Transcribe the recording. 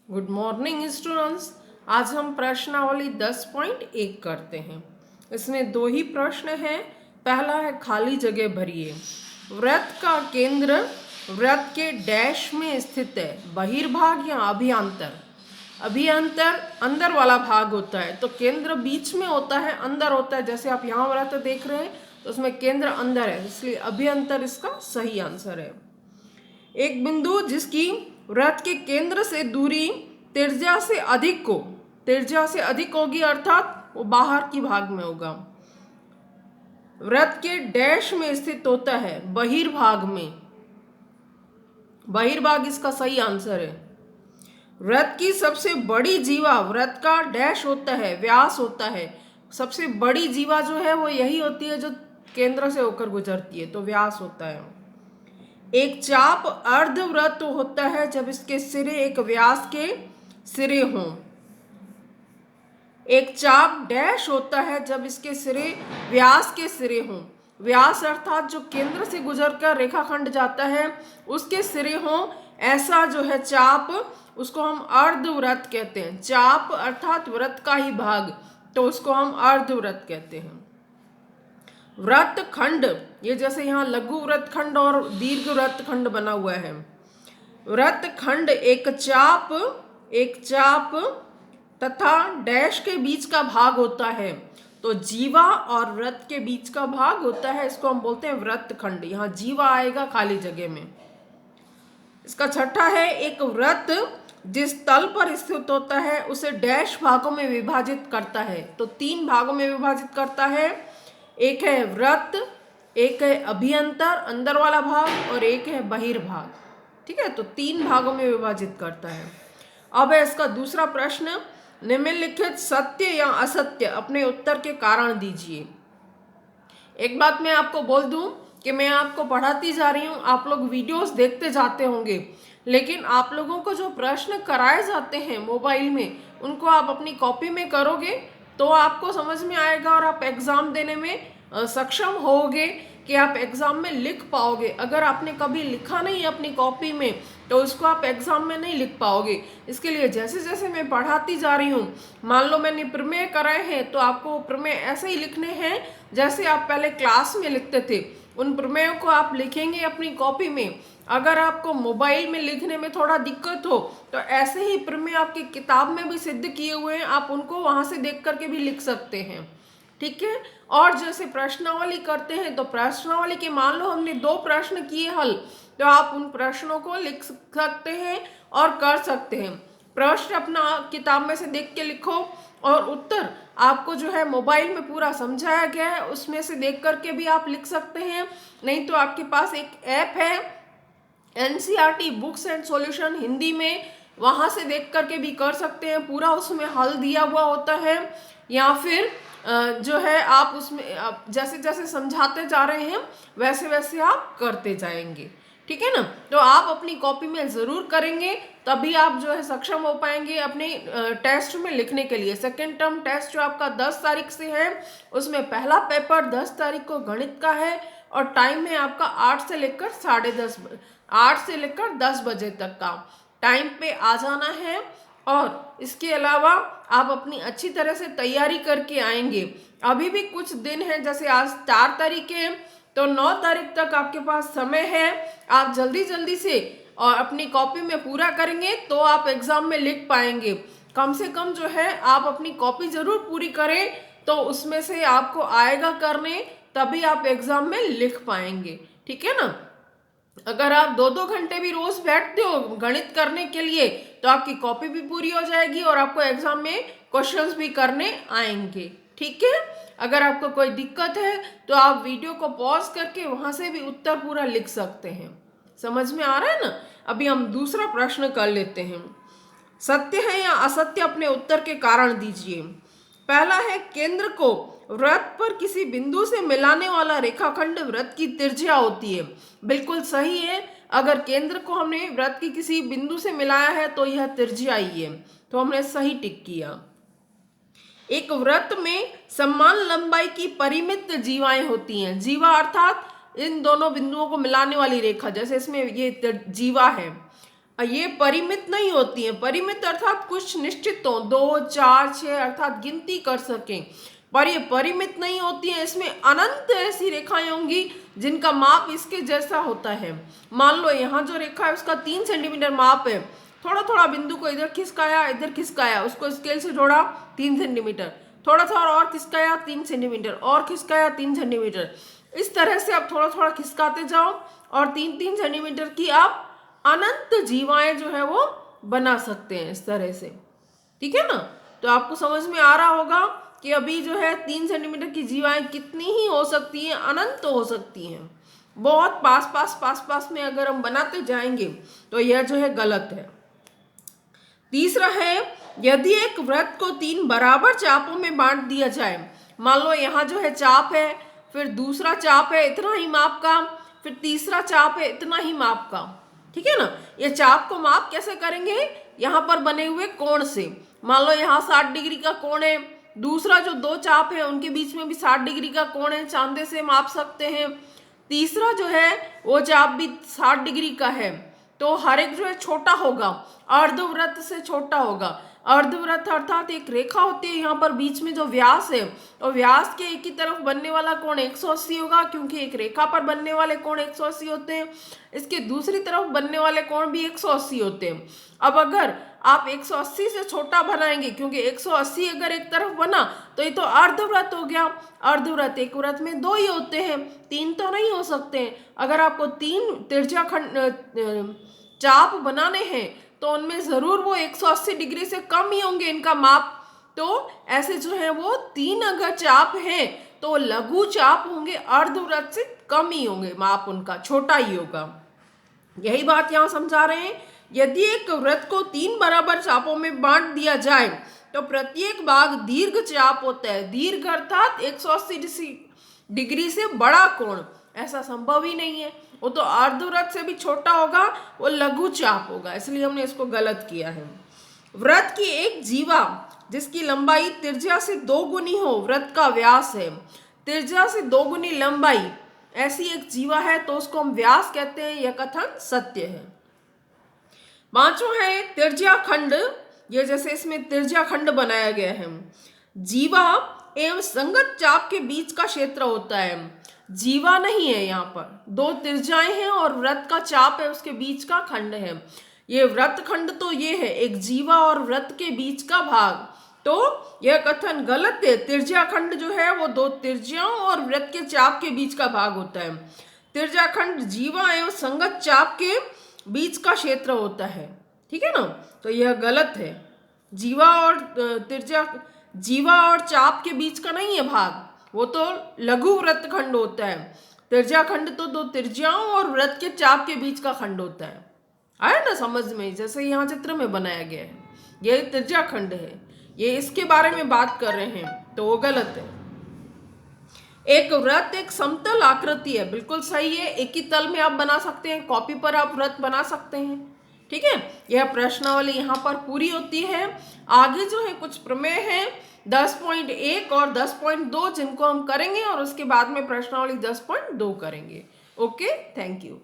Good morning students. आज हम प्रश्नावली 10.1 करते हैं। इसमें दो ही प्रश्न हैं। पहला है खाली जगह भरिए। वृत्त का केंद्र वृत्त के डैश में स्थित है, बहिर्भाग या अभियांतर। अभियांतर अंदर वाला भाग होता है, तो केंद्र बीच में होता है, अंदर होता है। जैसे आप यहाँ वृत्त देख रहे हैं तो उसमें केंद्र अंदर है, इसलिए अभियांतर इसका सही आंसर है। एक बिंदु जिसकी वृत्त के केंद्र से दूरी त्रिज्या से अधिक होगी, अर्थात वो बाहर की भाग में होगा। वृत्त के डैश में स्थित होता है, बहिर्भाग में। बहिर्भाग इसका सही आंसर है। वृत्त की सबसे बड़ी जीवा, वृत्त का डैश होता है, व्यास होता है। सबसे बड़ी जीवा जो है वो यही होती है जो केंद्र से होकर गुजरती है, तो व्यास होता है। एक चाप अर्धवृत्त होता है जब इसके सिरे एक व्यास के सिरे हों। एक चाप डैश होता है जब इसके सिरे व्यास के सिरे हों। व्यास अर्थात जो केंद्र से गुजरकर रेखाखंड जाता है उसके सिरे हों, ऐसा जो है चाप, उसको हम अर्धवृत्त कहते हैं। चाप अर्थात वृत्त का ही भाग, तो उसको हम अर्धवृत्त कहते हैं। वृत्त खंड, ये जैसे यहाँ लघु वृत्त खंड और दीर्घ वृत्त खंड बना हुआ है। वृत्त खंड एक चाप तथा डैश के बीच का भाग होता है, तो जीवा और वृत्त के बीच का भाग होता है, इसको हम बोलते हैं वृत्त खंड। यहाँ जीवा आएगा खाली जगह में। इसका छठा है, एक वृत्त जिस तल पर स्थित होता है उसे डैश भागों में विभाजित करता है, तो 3 भागों में विभाजित करता है। एक है वृत्त, एक है अभियंतर अंदर वाला भाग, और एक है बहिर्भाग। ठीक है, तो 3 भागों में विभाजित करता है। अब है इसका दूसरा प्रश्न, निम्नलिखित सत्य या असत्य अपने उत्तर के कारण दीजिए। एक बात मैं आपको बोल दूं कि मैं आपको पढ़ाती जा रही हूँ, आप लोग वीडियोस देखते जाते होंगे, लेकिन आप लोगों को जो प्रश्न कराए जाते हैं मोबाइल में, उनको आप अपनी कॉपी में करोगे तो आपको समझ में आएगा और आप एग्ज़ाम देने में सक्षम होगे कि आप एग्ज़ाम में लिख पाओगे। अगर आपने कभी लिखा नहीं अपनी कॉपी में तो उसको आप एग्ज़ाम में नहीं लिख पाओगे। इसके लिए जैसे जैसे मैं पढ़ाती जा रही हूँ, मान लो मैंने प्रमेय कराए हैं तो आपको प्रमेय ऐसे ही लिखने हैं जैसे आप पहले क्लास में लिखते थे। उन प्रमेयों को आप लिखेंगे अपनी कॉपी में। अगर आपको मोबाइल में लिखने में थोड़ा दिक्कत हो तो ऐसे ही प्रमेय आपकी किताब में भी सिद्ध किए हुए हैं, आप उनको वहाँ से देख करके भी लिख सकते हैं। ठीक है। और जैसे प्रश्नावली करते हैं तो प्रश्नावली के मान लो हमने 2 प्रश्न किए हल, तो आप उन प्रश्नों को लिख सकते हैं और कर सकते हैं। प्रश्न अपना किताब में से देख के लिखो और उत्तर आपको जो है मोबाइल में पूरा समझाया गया है, उसमें से देख करके भी आप लिख सकते हैं। नहीं तो आपके पास एक ऐप है NCERT books and solution Hindi में, वहाँ से देख करके भी कर सकते हैं। पूरा उसमें हल दिया हुआ होता है, या फिर जो है आप उसमें जैसे जैसे समझाते जा रहे हैं वैसे वैसे आप करते जाएंगे। ठीक है ना। तो आप अपनी कॉपी में ज़रूर करेंगे, तभी आप जो है सक्षम हो पाएंगे अपने टेस्ट में लिखने के लिए। सेकेंड टर्म टेस्ट जो आपका 10 तारीख से है, उसमें पहला पेपर 10 तारीख को गणित का है, और टाइम है आपका 8 से लेकर 10 बजे तक का। टाइम पे आ जाना है, और इसके अलावा आप अपनी अच्छी तरह से तैयारी करके आएंगे। अभी भी कुछ दिन है, जैसे आज 4 तारीख है तो 9 तारीख तक आपके पास समय है। आप जल्दी जल्दी से और अपनी कॉपी में पूरा करेंगे तो आप एग्ज़ाम में लिख पाएंगे। कम से कम जो है आप अपनी कॉपी ज़रूर पूरी करें, तो उसमें से आपको आएगा करने, तभी आप एग्ज़ाम में लिख पाएंगे। ठीक है ना। अगर आप 2-2 घंटे भी रोज बैठते हो गणित करने के लिए तो आपकी कॉपी भी पूरी हो जाएगी और आपको एग्जाम में क्वेश्चंस भी करने आएंगे। ठीक है। अगर आपको कोई दिक्कत है तो आप वीडियो को पॉज करके वहां से भी उत्तर पूरा लिख सकते हैं। समझ में आ रहा है ना। अभी हम दूसरा प्रश्न कर लेते हैं। सत्य है या असत्य अपने उत्तर के कारण दीजिए। पहला है, केंद्र को वृत्त पर किसी बिंदु से मिलाने वाला रेखाखंड वृत्त की त्रिज्या होती है। बिल्कुल सही है। अगर केंद्र को हमने वृत्त की किसी बिंदु से मिलाया है तो यह त्रिज्या ही है, तो हमने सही टिक किया। एक वृत्त में समान लंबाई की परिमित जीवाएं होती हैं। जीवा अर्थात इन दोनों बिंदुओं को मिलाने वाली रेखा, जैसे इसमें ये जीवा है। ये परिमित नहीं होती है। परिमित अर्थात कुछ निश्चित हो, 2, 4, 6 अर्थात गिनती कर सकें, पर ये परिमित नहीं होती है। इसमें अनंत ऐसी रेखाएं होंगी जिनका माप इसके जैसा होता है। मान लो यहाँ जो रेखा है उसका 3 सेंटीमीटर माप है, थोड़ा थोड़ा बिंदु को इधर खिसकाया, उसको स्केल से जोड़ा 3 सेंटीमीटर, थोड़ा थोड़ा और खिसकाया 3 सेंटीमीटर, और खिसकाया 3 सेंटीमीटर। इस तरह से आप थोड़ा थोड़ा खिसकाते जाओ और 3-3 सेंटीमीटर की आप अनंत जीवाएं जो है वो बना सकते हैं इस तरह से। ठीक है ना? तो आपको समझ में आ रहा होगा कि अभी जो है 3 सेंटीमीटर की जीवाएं कितनी ही हो सकती हैं, अनंत हो सकती हैं। बहुत पास में अगर हम बनाते जाएंगे तो यह जो है गलत है। तीसरा है, यदि एक वृत्त को 3 बराबर चापों में बांट दिया जाए। मान लो यहाँ जो है चाप है, फिर दूसरा चाप है इतना ही माप का, फिर तीसरा चाप है इतना ही माप का। ठीक है ना? ये चाप को माप कैसे करेंगे? यहाँ पर बने हुए कोण से। मान लो यहाँ 60 डिग्री का कोण है, दूसरा जो 2 चाप है उनके बीच में भी 60 डिग्री का कोण है, चांदे से माप सकते हैं। तीसरा जो है वो चाप भी 60 डिग्री का है, तो हर एक जो है छोटा होगा, अर्धवृत्त से छोटा होगा। अर्धवृत्त अर्थात एक रेखा होती है यहाँ पर बीच में जो व्यास है, तो व्यास के एक ही तरफ बनने वाला कोण 180 होगा, क्योंकि एक रेखा पर बनने वाले कोण 180 होते हैं। इसके दूसरी तरफ बनने वाले कोण भी 180 होते हैं। अब अगर आप 180 से छोटा बनाएंगे, क्योंकि 180 अगर एक तरफ बना तो ये तो अर्धवृत्त हो गया। अर्धवृत्त एक वृत्त में 2 ही होते हैं, 3 तो नहीं हो सकते। अगर आपको 3 तिरछा खंड चाप बनाने हैं तो उनमें जरूर वो 180 डिग्री से कम ही होंगे इनका माप। तो ऐसे जो है वो 3 अगर चाप हैं तो लघु चाप होंगे, अर्धवृत्त से कम ही होंगे, माप उनका छोटा ही होगा। यही बात यहाँ समझा रहे हैं। यदि एक वृत्त को 3 बराबर चापों में बांट दिया जाए तो प्रत्येक भाग दीर्घ चाप होता है। दीर्घ अर्थात 180 डिग्री से बड़ा कोण, ऐसा संभव ही नहीं है। वो तो अर्धवृत्त से भी छोटा होगा, वो लघु चाप होगा, इसलिए हमने इसको गलत किया है। वृत्त की एक जीवा जिसकी लंबाई त्रिज्या से 2 गुनी हो, वृत्त का व्यास है। त्रिज्या से 2 गुनी लंबाई ऐसी एक जीवा है तो उसको हम व्यास कहते हैं। यह कथन सत्य है। 5वां है त्रिज्या खंड। ये जैसे इसमें त्रिज्या खंड बनाया गया है। जीवा एवं संगत चाप के बीच का क्षेत्र होता है। जीवा नहीं है, यहाँ पर 2 त्रिज्याएं हैं और वृत्त का चाप है, उसके बीच का खंड है। ये वृत्त खंड तो ये है एक जीवा और वृत्त के बीच का भाग, तो यह कथन गलत है। त्रिज्या खंड जो है वो 2 त्रिज्याओं और वृत्त के चाप के बीच का भाग होता है। त्रिज्या खंड जीवा एवं संगत चाप के बीच का क्षेत्र होता है। ठीक है ना? तो यह गलत है। जीवा और चाप के बीच का नहीं है भाग, वो तो लघु वृत्त खंड होता है। त्रिज्या खंड तो 2 त्रिज्याओं और वृत्त के चाप के बीच का खंड होता है। आया ना समझ में? जैसे यहाँ चित्र में बनाया गया है, ये त्रिज्या खंड है, ये इसके बारे में बात कर रहे हैं, तो वो गलत है। एक वृत्त एक समतल आकृति है, बिल्कुल सही है। एक ही तल में आप बना सकते हैं, कॉपी पर आप वृत्त बना सकते हैं। ठीक है? यह प्रश्नावली यहाँ पर पूरी होती है। आगे जो है कुछ प्रमेय हैं 10.1 और 10.2 जिनको हम करेंगे, और उसके बाद में प्रश्नावली 10.2 करेंगे। Okay, thank you.